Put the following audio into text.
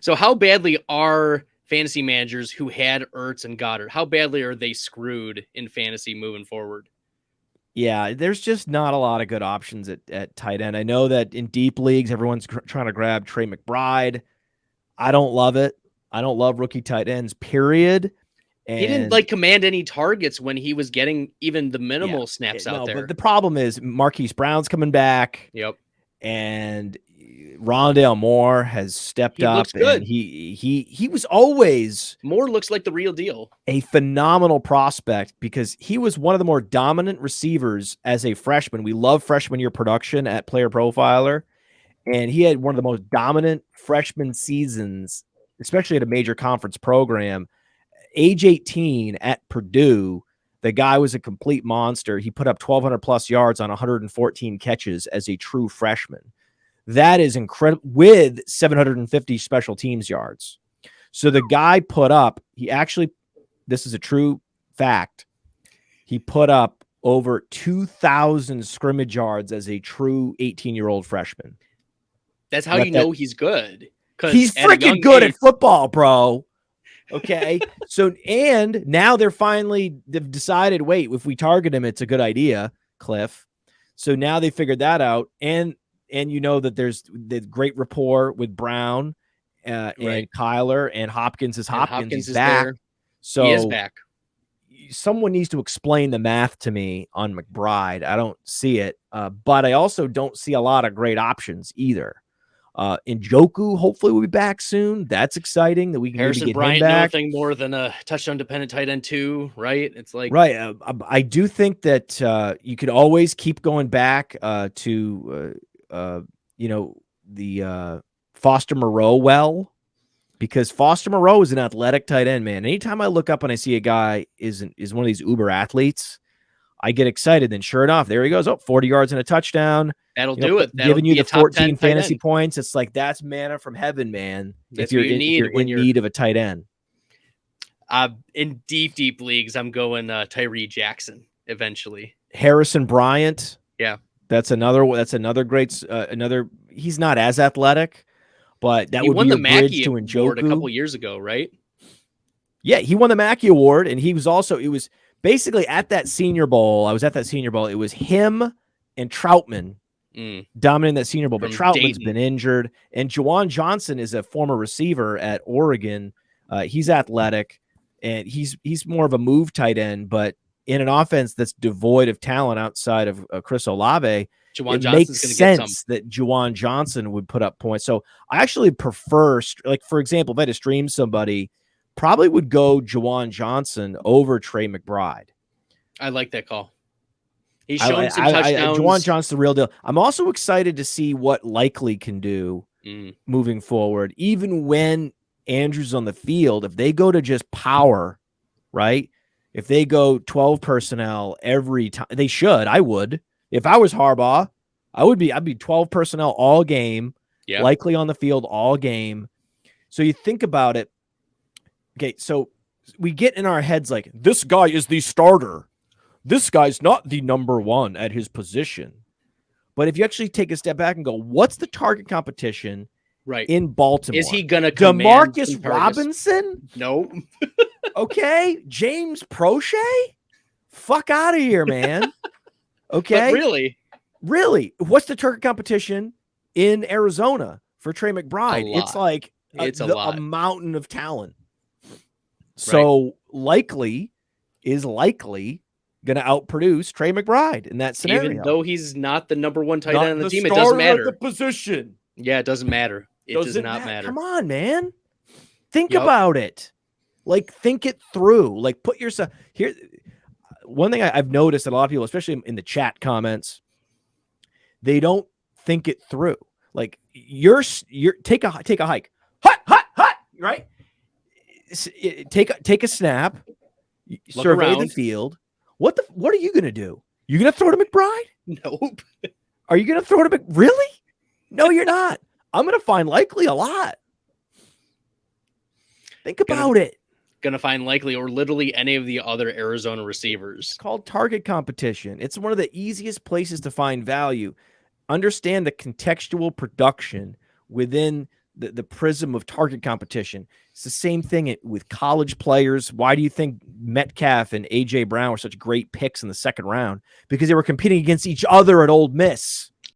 So how badly are fantasy managers who had Ertz and Goddard, how badly are they screwed in fantasy moving forward? Yeah, there's just not a lot of good options at tight end. I know that in deep leagues, everyone's trying to grab Trey McBride. I don't love it. I don't love rookie tight ends, period. He didn't And command any targets when he was getting even the minimal snaps out there. But the problem is Marquise Brown's coming back. Yep. And Rondale Moore has stepped up. Looks good. And he was always Moore looks like the real deal. A phenomenal prospect because he was one of the more dominant receivers as a freshman. We love freshman year production at Player Profiler. And he had one of the most dominant freshman seasons, especially at a major conference program. Age 18 at Purdue, the guy was a complete monster. He put up 1,200 plus yards on 114 catches as a true freshman. That is incredible, with 750 special teams yards. So the guy put up, this is a true fact, he put up over 2,000 scrimmage yards as a true 18-year-old freshman. That's how you know he's good. He's freaking good at football, bro. Okay. So, and now they've decided, wait, if we target him, it's a good idea, Cliff. So now they figured that out. And you know that there's the great rapport with Brown and Kyler, and Hopkins is back. There. So he is back. Someone needs to explain the math to me on McBride. I don't see it. But I also don't see a lot of great options either. Njoku hopefully will be back soon. That's exciting that we can Harrison get Bryant, him back. nothing more than a touchdown dependent tight end too, right? It's like I do think that you could always keep going back to the Foster Moreau because Foster Moreau is an athletic tight end, man. Anytime I look up and I see a guy is one of these uber athletes, I get excited. Then sure enough, there he goes. 40 yards and a touchdown. That'll do it. Giving you the 14 fantasy points. It's like, that's manna from heaven, man. That's if you're what you need in need of a tight end. In deep leagues, I'm going Tyree Jackson eventually. Harrison Bryant. Yeah. That's another great, he's not as athletic, but that would be a bridge to Njoku. A couple years ago, right? Yeah, he won the Mackey Award, and he was also, it was basically at that Senior Bowl. I was at that Senior Bowl. It was him and Troutman dominating that Senior Bowl, but Troutman's been injured. And Juwan Johnson is a former receiver at Oregon. He's athletic, and he's more of a move tight end, but in an offense that's devoid of talent outside of Chris Olave, it makes sense that Juwan Johnson would put up points. So I actually prefer, like, for example, if I had to stream somebody, probably would go Juwan Johnson over Trey McBride. I like that call. He's shown some touchdowns. Juwan Johnson's the real deal. I'm also excited to see what Likely can do moving forward. Even when Andrews on the field, if they go to just power, right? If they go 12 personnel every time, they should. I would. If I was Harbaugh, I'd be 12 personnel all game, Likely on the field all game. So you think about it. Okay, so we get in our heads like, this guy is the starter. This guy's not the number one at his position. But if you actually take a step back and go, what's the target competition in Baltimore? Is he going to DeMarcus Robinson? No. Okay, James Prochet? Fuck out of here, man. Okay? But really, what's the target competition in Arizona for Trey McBride? It's like a mountain of talent. So Likely going to outproduce Trey McBride in that scenario. Even though he's not the number one tight end on the team, it doesn't matter. The position. Yeah, it doesn't matter. It does not matter. Come on, man. Think about it. Like, think it through. Like, put yourself here. One thing I've noticed that a lot of people, especially in the chat comments, they don't think it through. Like, you're take a hike. Hut, right? Take a snap. Survey the field. What are you going to do? You going to throw to McBride? Nope. Are you going to throw to really? No, you're not. I'm going to find Likely a lot. Think about it. Going to find Likely or literally any of the other Arizona receivers. It's called target competition. It's one of the easiest places to find value. Understand the contextual production within the prism of target competition. It's the same thing with college players. Why do you think Metcalf and AJ Brown were such great picks in the second round? Because they were competing against each other at Ole Miss.